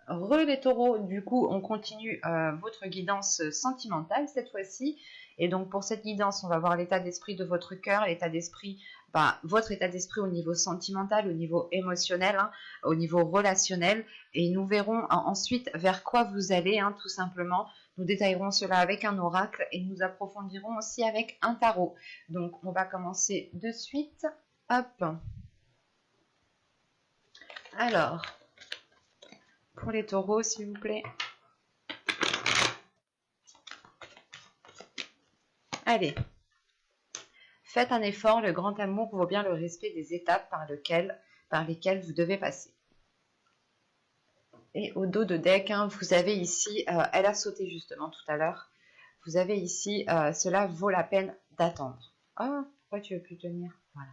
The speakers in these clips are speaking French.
Les taureaux, du coup, on continue votre guidance sentimentale cette fois-ci. Et donc, pour cette guidance, on va voir l'état d'esprit de votre cœur, l'état d'esprit, votre état d'esprit au niveau sentimental, au niveau émotionnel, hein, au niveau relationnel. Et nous verrons ensuite vers quoi vous allez, hein, tout simplement. Nous détaillerons cela avec un oracle et nous approfondirons aussi avec un tarot. Donc, on va commencer de suite. Hop. Alors, pour les taureaux, s'il vous plaît. Allez. Faites un effort, le grand amour vaut bien le respect des étapes par lesquelles vous devez passer. Et au dos de deck, hein, vous avez ici, elle a sauté justement tout à l'heure, vous avez ici, cela vaut la peine d'attendre. Ah, pourquoi tu veux plus tenir? Voilà.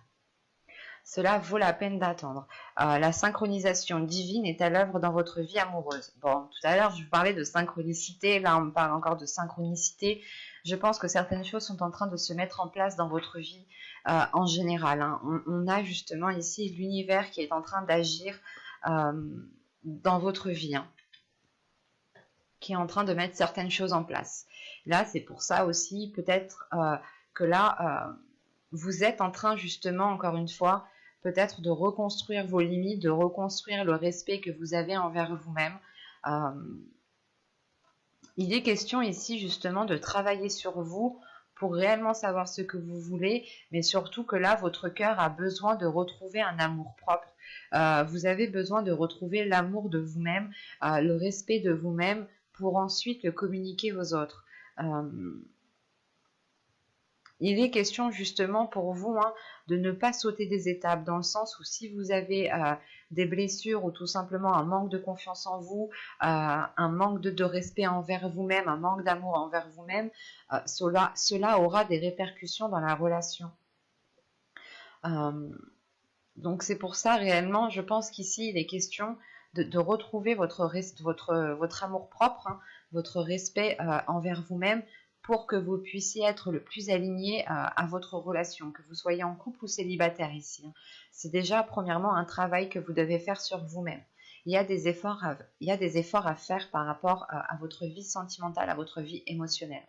Cela vaut la peine d'attendre. La synchronisation divine est à l'œuvre dans votre vie amoureuse. Bon, tout à l'heure, je vous parlais de synchronicité. Là, on me parle encore de synchronicité. Je pense que certaines choses sont en train de se mettre en place dans votre vie en général. Hein. On a justement ici l'univers qui est en train d'agir dans votre vie. Hein, qui est en train de mettre certaines choses en place. Là, c'est pour ça aussi, peut-être que là, vous êtes en train justement, encore une fois, peut-être de reconstruire vos limites, de reconstruire le respect que vous avez envers vous-même. Il est question ici justement de travailler sur vous pour réellement savoir ce que vous voulez, mais surtout que là, votre cœur a besoin de retrouver un amour propre. Vous avez besoin de retrouver l'amour de vous-même, le respect de vous-même pour ensuite le communiquer aux autres. Il est question justement pour vous de ne pas sauter des étapes, dans le sens où si vous avez des blessures ou tout simplement un manque de confiance en vous, un manque de respect envers vous-même, un manque d'amour envers vous-même, cela aura des répercussions dans la relation. Donc c'est pour ça réellement, je pense qu'ici il est question de retrouver votre amour propre, hein, votre respect envers vous-même, pour que vous puissiez être le plus aligné à votre relation, que vous soyez en couple ou célibataire ici. Hein. C'est déjà premièrement un travail que vous devez faire sur vous-même. Il y a des efforts à faire par rapport à votre vie sentimentale, à votre vie émotionnelle.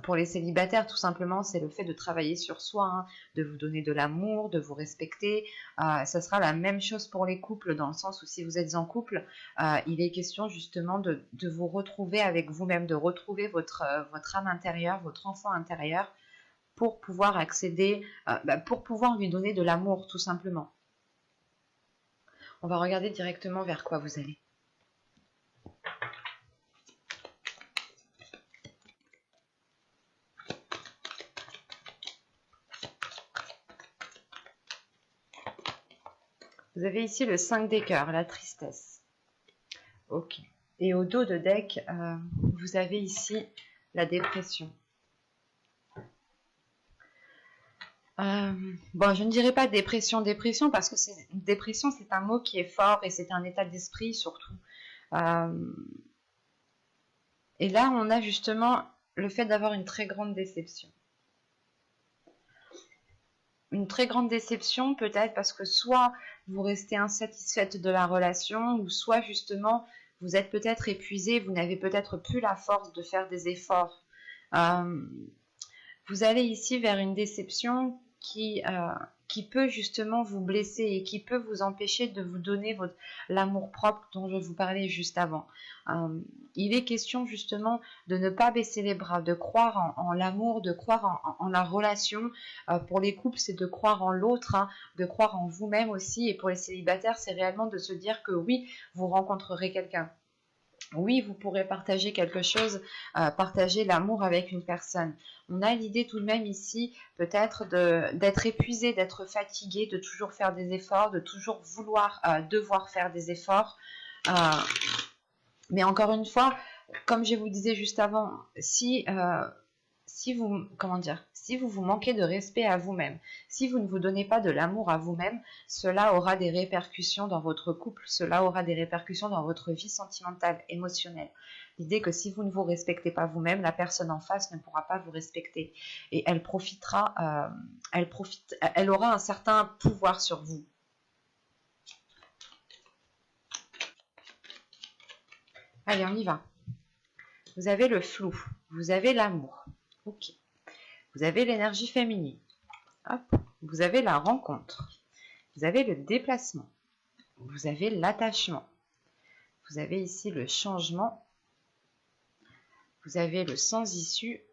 Pour les célibataires, tout simplement, c'est le fait de travailler sur soi, hein, de vous donner de l'amour, de vous respecter. Ça sera la même chose pour les couples, dans le sens où si vous êtes en couple, il est question justement de vous retrouver avec vous-même, de retrouver votre âme intérieure, votre enfant intérieur, pour pouvoir accéder, pour pouvoir lui donner de l'amour, tout simplement. On va regarder directement vers quoi vous allez. Vous avez ici le 5 des cœurs, la tristesse. Ok. Et au dos de deck, vous avez ici la dépression. Bon, je ne dirais pas dépression, parce que dépression, c'est un mot qui est fort et c'est un état d'esprit surtout. Et là, on a justement le fait d'avoir une très grande déception. Une très grande déception peut-être parce que soit vous restez insatisfaite de la relation, ou soit justement vous êtes peut-être épuisé, vous n'avez peut-être plus la force de faire des efforts. Vous allez ici vers une déception qui peut justement vous blesser et qui peut vous empêcher de vous donner l'amour propre dont je vous parlais juste avant. Il est question justement de ne pas baisser les bras, de croire en l'amour, de croire en la relation. Pour les couples, c'est de croire en l'autre, hein, de croire en vous-même aussi. Et pour les célibataires, c'est réellement de se dire que oui, vous rencontrerez quelqu'un. Oui, vous pourrez partager quelque chose, partager l'amour avec une personne. On a l'idée tout de même ici, peut-être d'être épuisé, d'être fatigué, de toujours faire des efforts, de toujours devoir faire des efforts. Mais encore une fois, comme je vous disais juste avant, si vous vous manquez de respect à vous-même, si vous ne vous donnez pas de l'amour à vous-même, cela aura des répercussions dans votre couple, cela aura des répercussions dans votre vie sentimentale, émotionnelle. L'idée que si vous ne vous respectez pas vous-même, la personne en face ne pourra pas vous respecter et elle aura un certain pouvoir sur vous. Allez, on y va. Vous avez le flou, vous avez l'amour, ok. Vous avez l'énergie féminine, hop. Vous avez la rencontre, vous avez le déplacement, vous avez l'attachement, vous avez ici le changement, vous avez le sans issue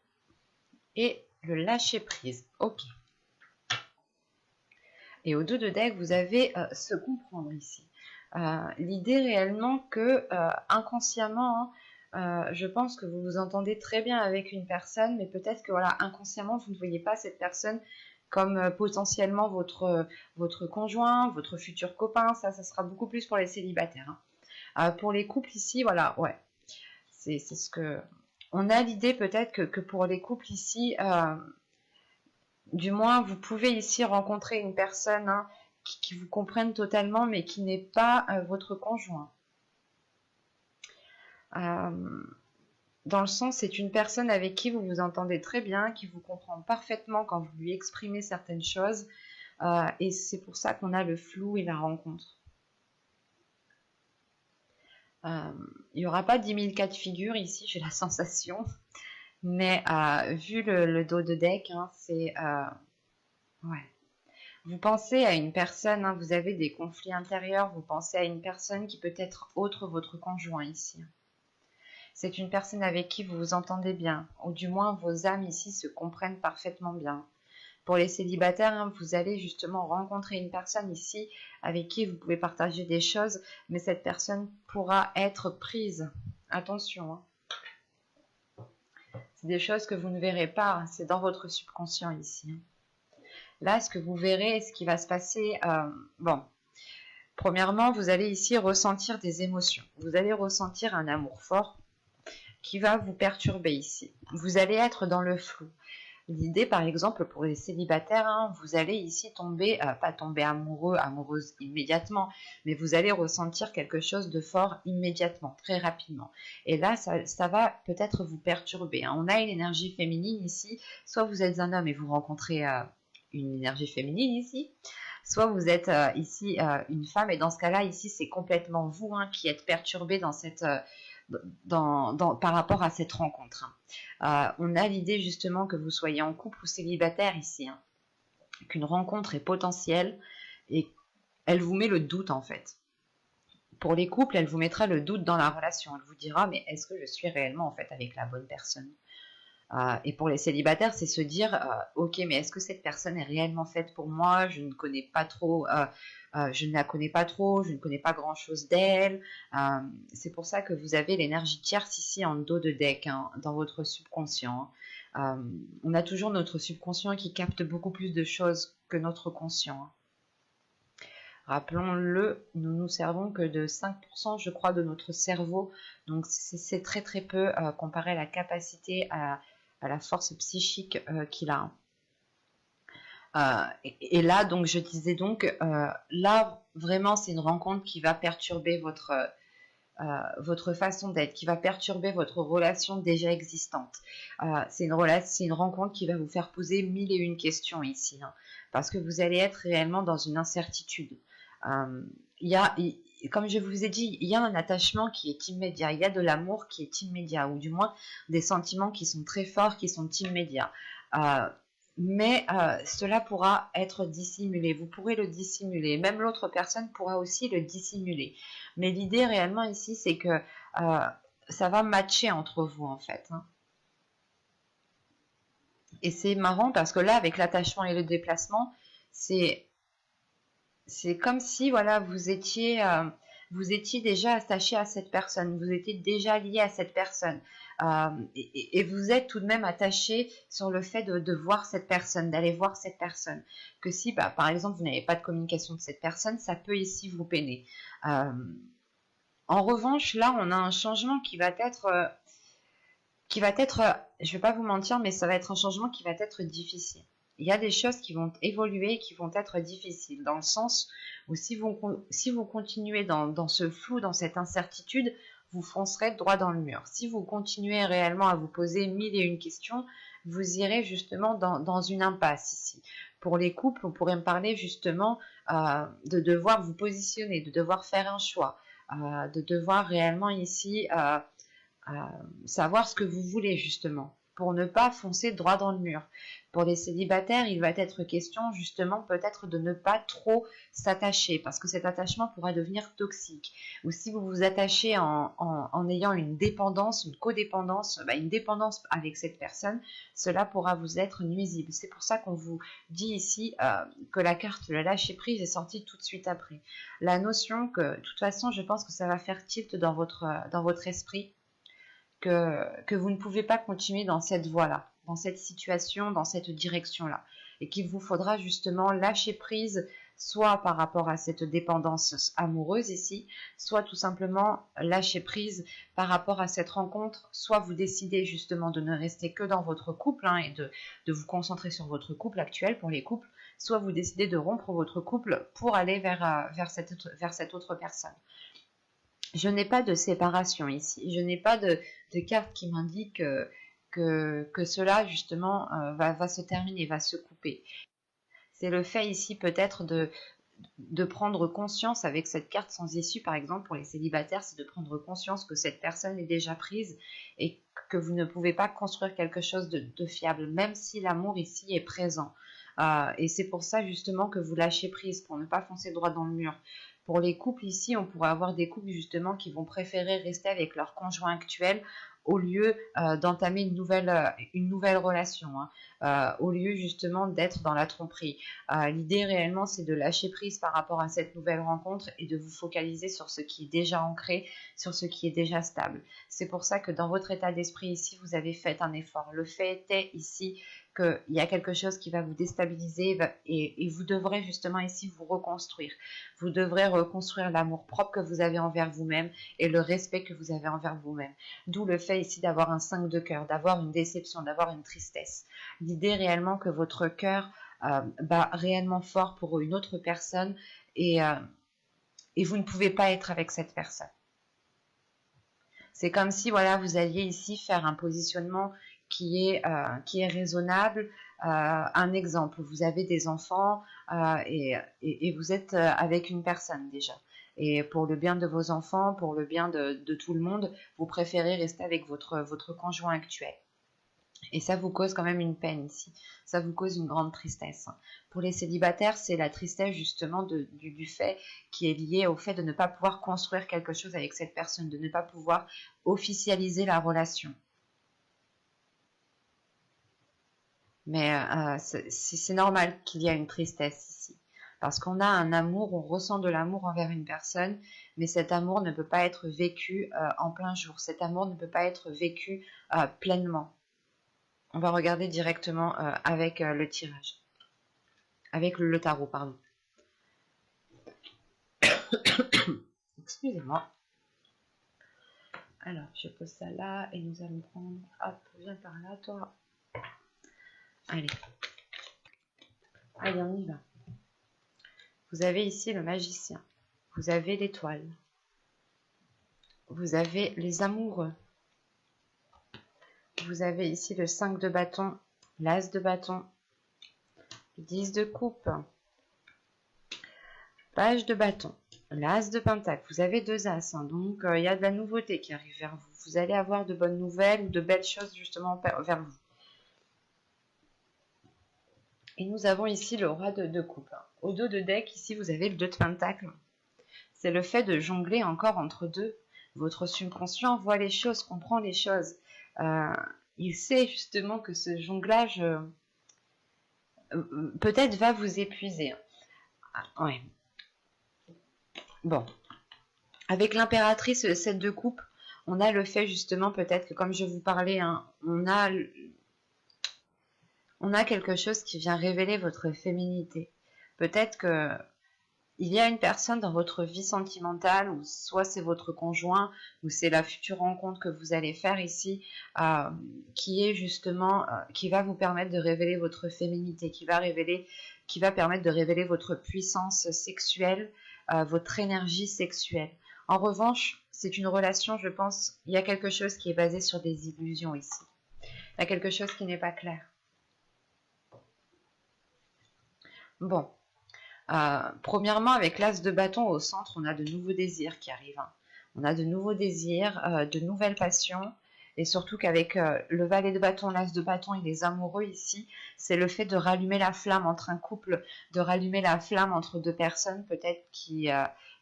et le lâcher prise, ok. Et au dos de deck, vous avez se comprendre ici. L'idée réellement que inconsciemment, je pense que vous vous entendez très bien avec une personne, mais peut-être que voilà, inconsciemment, vous ne voyez pas cette personne comme potentiellement votre conjoint, votre futur copain. Ça sera beaucoup plus pour les célibataires. Hein. Pour les couples ici, voilà, ouais. C'est ce que... On a l'idée peut-être que pour les couples ici, du moins, vous pouvez ici rencontrer une personne hein, qui vous comprenne totalement, mais qui n'est pas votre conjoint. Dans le sens, c'est une personne avec qui vous vous entendez très bien, qui vous comprend parfaitement quand vous lui exprimez certaines choses. Et c'est pour ça qu'on a le flou et la rencontre. Il n'y aura pas 10 000 cas de figure ici, j'ai la sensation. Mais vu le dos de deck, hein, c'est... ouais. Vous pensez à une personne, hein, vous avez des conflits intérieurs, vous pensez à une personne qui peut être autre votre conjoint ici. C'est une personne avec qui vous vous entendez bien, ou du moins vos âmes ici se comprennent parfaitement bien. Pour les célibataires, hein, vous allez justement rencontrer une personne ici avec qui vous pouvez partager des choses, mais cette personne pourra être prise. Attention, hein. C'est des choses que vous ne verrez pas, hein, c'est dans votre subconscient ici. Là, ce que vous verrez, ce qui va se passer, bon, premièrement, vous allez ici ressentir des émotions. Vous allez ressentir un amour fort qui va vous perturber ici. Vous allez être dans le flou. L'idée, par exemple, pour les célibataires, hein, vous allez ici tomber, pas tomber amoureux, amoureuse immédiatement, mais vous allez ressentir quelque chose de fort immédiatement, très rapidement. Et là, ça va peut-être vous perturber. Hein. On a une énergie féminine ici. Soit vous êtes un homme et vous rencontrez une énergie féminine ici, soit vous êtes ici une femme, et dans ce cas-là, ici, c'est complètement vous hein, qui êtes perturbé dans cette... par rapport à cette rencontre. On a l'idée justement que vous soyez en couple ou célibataire ici, hein, qu'une rencontre est potentielle et elle vous met le doute en fait. Pour les couples, elle vous mettra le doute dans la relation. Elle vous dira mais est-ce que je suis réellement en fait avec la bonne personne et pour les célibataires, c'est se dire ok, mais est-ce que cette personne est réellement faite pour moi? Je ne connais pas trop, je ne la connais pas trop, je ne connais pas grand-chose d'elle. C'est pour ça que vous avez l'énergie tierce ici en dos de deck, hein, dans votre subconscient. On a toujours notre subconscient qui capte beaucoup plus de choses que notre conscient. Hein. Rappelons-le, nous nous servons que de 5%, je crois, de notre cerveau. Donc c'est très très peu comparé à la capacité à la force psychique qu'il a. Et là, donc, je disais donc, là, vraiment, c'est une rencontre qui va perturber votre façon d'être, qui va perturber votre relation déjà existante. C'est une rencontre qui va vous faire poser 1001 questions ici, hein, parce que vous allez être réellement dans une incertitude. Comme je vous ai dit, il y a un attachement qui est immédiat, il y a de l'amour qui est immédiat, ou du moins des sentiments qui sont très forts, qui sont immédiats. Mais cela pourra être dissimulé, vous pourrez le dissimuler, même l'autre personne pourra aussi le dissimuler. Mais l'idée réellement ici, c'est que ça va matcher entre vous en fait. Hein. Et c'est marrant parce que là, avec l'attachement et le déplacement, c'est comme si voilà, vous étiez déjà attaché à cette personne, vous étiez déjà lié à cette personne. Et vous êtes tout de même attaché sur le fait de voir cette personne, d'aller voir cette personne. Que si, par exemple, vous n'avez pas de communication de cette personne, ça peut ici vous peiner. En revanche, là, on a un changement qui va être, je ne vais pas vous mentir, mais ça va être un changement qui va être difficile. Il y a des choses qui vont évoluer, qui vont être difficiles, dans le sens où si vous continuez dans ce flou, dans cette incertitude, vous foncerez droit dans le mur. Si vous continuez réellement à vous poser 1001 questions, vous irez justement dans une impasse ici. Pour les couples, on pourrait me parler justement de devoir vous positionner, de devoir faire un choix. de devoir réellement ici savoir ce que vous voulez justement, pour ne pas foncer droit dans le mur. Pour les célibataires, il va être question justement peut-être de ne pas trop s'attacher, parce que cet attachement pourra devenir toxique. Ou si vous vous attachez en ayant une dépendance, une codépendance, une dépendance avec cette personne, cela pourra vous être nuisible. C'est pour ça qu'on vous dit ici que la carte le lâcher prise est sortie tout de suite après. La notion que, de toute façon, je pense que ça va faire tilt dans votre esprit, que vous ne pouvez pas continuer dans cette voie-là, dans cette situation, dans cette direction-là, et qu'il vous faudra justement lâcher prise, soit par rapport à cette dépendance amoureuse ici, soit tout simplement lâcher prise par rapport à cette rencontre, soit vous décidez justement de ne rester que dans votre couple et de vous concentrer sur votre couple actuel pour les couples, soit vous décidez de rompre votre couple pour aller vers cette autre personne. Je n'ai pas de séparation ici, je n'ai pas de carte qui m'indique que cela justement va se terminer, va se couper. C'est le fait ici peut-être de prendre conscience avec cette carte sans issue, par exemple pour les célibataires, c'est de prendre conscience que cette personne est déjà prise et que vous ne pouvez pas construire quelque chose de fiable, même si l'amour ici est présent. Et c'est pour ça justement que vous lâchez prise, pour ne pas foncer droit dans le mur. Pour les couples ici, on pourrait avoir des couples justement qui vont préférer rester avec leur conjoint actuel au lieu d'entamer une nouvelle relation, au lieu justement d'être dans la tromperie. L'idée réellement, c'est de lâcher prise par rapport à cette nouvelle rencontre et de vous focaliser sur ce qui est déjà ancré, sur ce qui est déjà stable. C'est pour ça que dans votre état d'esprit ici, vous avez fait un effort. Le fait est ici qu'il y a quelque chose qui va vous déstabiliser et vous devrez justement ici vous reconstruire. Vous devrez reconstruire l'amour propre que vous avez envers vous-même et le respect que vous avez envers vous-même. D'où le fait ici d'avoir un 5 de cœur, d'avoir une déception, d'avoir une tristesse. L'idée réellement que votre cœur bat réellement fort pour une autre personne et vous ne pouvez pas être avec cette personne. C'est comme si voilà, vous alliez ici faire un positionnement qui est raisonnable. Un exemple, vous avez des enfants et vous êtes avec une personne déjà. Et pour le bien de vos enfants, pour le bien de tout le monde, vous préférez rester avec votre conjoint actuel. Et ça vous cause quand même une peine ici. Ça vous cause une grande tristesse. Pour les célibataires, c'est la tristesse justement du fait qui est lié au fait de ne pas pouvoir construire quelque chose avec cette personne, de ne pas pouvoir officialiser la relation. Mais c'est normal qu'il y ait une tristesse ici. Parce qu'on a un amour, on ressent de l'amour envers une personne, mais cet amour ne peut pas être vécu en plein jour. Cet amour ne peut pas être vécu pleinement. On va regarder directement avec le tirage. Avec le tarot, pardon. Excusez-moi. Alors, je pose ça là et nous allons prendre... Hop, viens par là, toi. Allez. Allez, on y va. Vous avez ici le magicien. Vous avez l'étoile. Vous avez les amoureux. Vous avez ici le 5 de bâton, l'as de bâton, le 10 de coupe, page de bâton, l'as de pentacle. Vous avez deux as, donc il y a de la nouveauté qui arrive vers vous. Vous allez avoir de bonnes nouvelles ou de belles choses justement vers vous. Et nous avons ici le roi de coupe. Au dos de deck, ici, vous avez le 2 de pentacle. C'est le fait de jongler encore entre deux. Votre subconscient voit les choses, comprend les choses. Il sait justement que ce jonglage peut-être va vous épuiser. Ouais. Bon. Avec l'impératrice, le 7 de coupe, on a le fait justement peut-être que comme je vous parlais, on a quelque chose qui vient révéler votre féminité. Peut-être que il y a une personne dans votre vie sentimentale, ou soit c'est votre conjoint, ou c'est la future rencontre que vous allez faire ici, qui est justement, qui va vous permettre de révéler votre féminité, qui va permettre de révéler votre puissance sexuelle, votre énergie sexuelle. En revanche, c'est une relation, je pense, il y a quelque chose qui est basé sur des illusions ici. Il y a quelque chose qui n'est pas clair. Bon. Premièrement, avec l'as de bâton au centre, on a de nouveaux désirs qui arrivent, hein. On a de nouveaux désirs, de nouvelles passions. Et surtout qu'avec le valet de bâton, l'as de bâton et les amoureux ici, c'est le fait de rallumer la flamme entre un couple, de rallumer la flamme entre deux personnes peut-être qui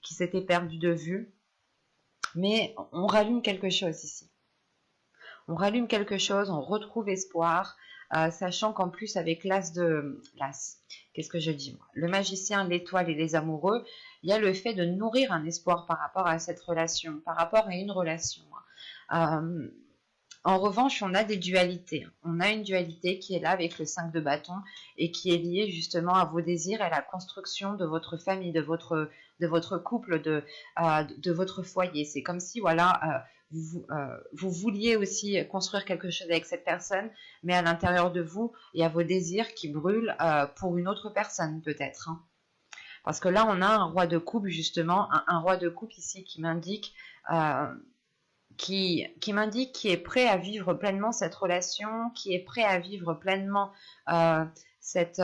s'étaient perdues de vue. Mais on rallume quelque chose ici. On rallume quelque chose, on retrouve espoir, sachant qu'en plus avec qu'est-ce que je dis moi, le magicien, l'étoile et les amoureux, il y a le fait de nourrir un espoir par rapport à cette relation, par rapport à une relation. En revanche, on a des dualités. On a une dualité qui est là avec le 5 de bâton et qui est liée justement à vos désirs et à la construction de votre famille, de votre couple, de votre foyer. C'est comme si, voilà, vous vouliez aussi construire quelque chose avec cette personne, mais à l'intérieur de vous, il y a vos désirs qui brûlent pour une autre personne peut-être, hein. Parce que là, on a un roi de coupe, justement, un roi de coupe ici qui m'indique... qui m'indique qui est prêt à vivre pleinement cette relation, qui est prêt à vivre pleinement cette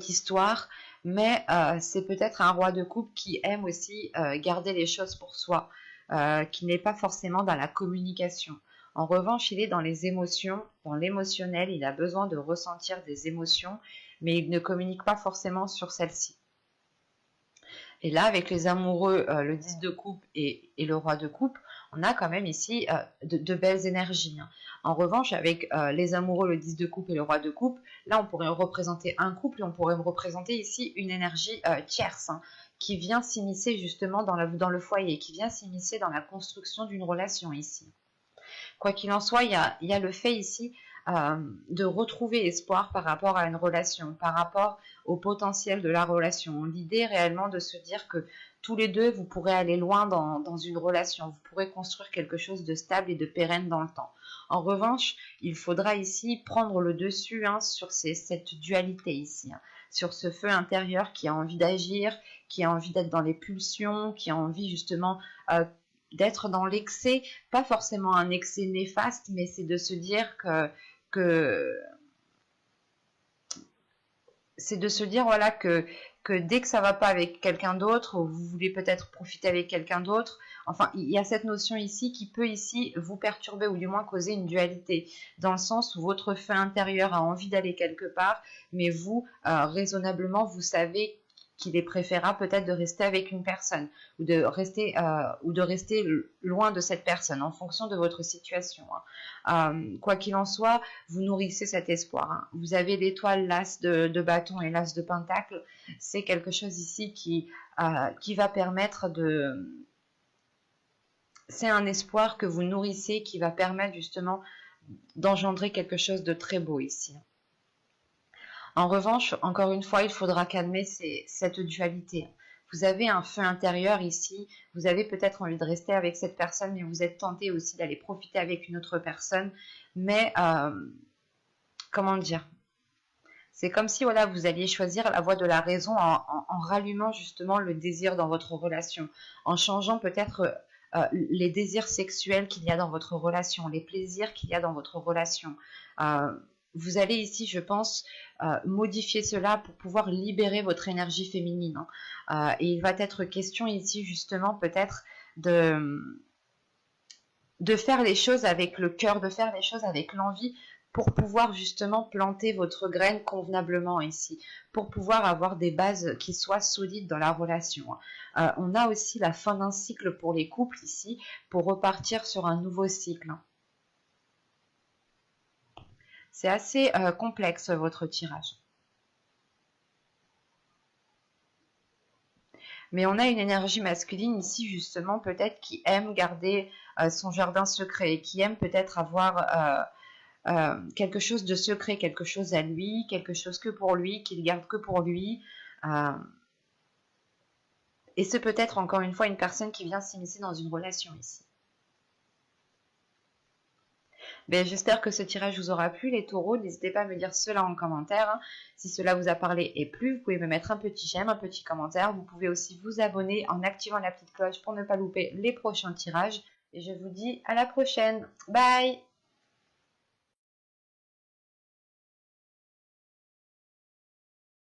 histoire, mais c'est peut-être un roi de coupe qui aime aussi garder les choses pour soi, qui n'est pas forcément dans la communication. En revanche, il est dans les émotions, dans l'émotionnel, il a besoin de ressentir des émotions, mais il ne communique pas forcément sur celles-ci. Et là, avec les amoureux, le 10 de coupe et le roi de coupe, on a quand même ici de belles énergies, hein. En revanche, avec les amoureux, le 10 de coupe et le roi de coupe, là, on pourrait représenter un couple et on pourrait représenter ici une énergie tierce, hein, qui vient s'immiscer justement dans le foyer, qui vient s'immiscer dans la construction d'une relation ici. Quoi qu'il en soit, il y a le fait ici de retrouver espoir par rapport à une relation, par rapport au potentiel de la relation. L'idée réellement de se dire que tous les deux, vous pourrez aller loin dans une relation, vous pourrez construire quelque chose de stable et de pérenne dans le temps. En revanche, il faudra ici prendre le dessus, hein, sur cette dualité ici, hein, sur ce feu intérieur qui a envie d'agir, qui a envie d'être dans les pulsions, qui a envie justement d'être dans l'excès, pas forcément un excès néfaste, mais c'est de se dire voilà que dès que ça va pas avec quelqu'un d'autre, vous voulez peut-être profiter avec quelqu'un d'autre. Enfin, il y a cette notion ici qui peut ici vous perturber ou du moins causer une dualité, dans le sens où votre feu intérieur a envie d'aller quelque part, mais vous, raisonnablement, vous savez qu'il est préférable peut-être de rester avec une personne ou de rester loin de cette personne en fonction de votre situation, hein. Quoi qu'il en soit, vous nourrissez cet espoir, hein. Vous avez l'étoile, l'as de bâton et l'as de pentacle. C'est quelque chose ici qui va permettre de... C'est un espoir que vous nourrissez qui va permettre justement d'engendrer quelque chose de très beau ici. En revanche, encore une fois, il faudra calmer cette dualité. Vous avez un feu intérieur ici, vous avez peut-être envie de rester avec cette personne, mais vous êtes tenté aussi d'aller profiter avec une autre personne. Mais, comment dire, c'est comme si voilà, vous alliez choisir la voie de la raison en rallumant justement le désir dans votre relation, en changeant peut-être les désirs sexuels qu'il y a dans votre relation, les plaisirs qu'il y a dans votre relation. Vous allez ici, je pense, modifier cela pour pouvoir libérer votre énergie féminine, hein. Et il va être question ici, justement, peut-être de faire les choses avec le cœur, de faire les choses avec l'envie pour pouvoir justement planter votre graine convenablement ici, pour pouvoir avoir des bases qui soient solides dans la relation. On a aussi la fin d'un cycle pour les couples ici, pour repartir sur un nouveau cycle. C'est assez complexe votre tirage. Mais on a une énergie masculine ici justement peut-être qui aime garder son jardin secret, qui aime peut-être avoir quelque chose de secret, quelque chose à lui, quelque chose que pour lui, qu'il garde que pour lui. Et c'est peut-être encore une fois une personne qui vient s'immiscer dans une relation ici. Ben, j'espère que ce tirage vous aura plu les taureaux, n'hésitez pas à me dire cela en commentaire, hein. Si cela vous a parlé et plu, vous pouvez me mettre un petit j'aime, un petit commentaire, vous pouvez aussi vous abonner en activant la petite cloche pour ne pas louper les prochains tirages, et je vous dis à la prochaine, bye.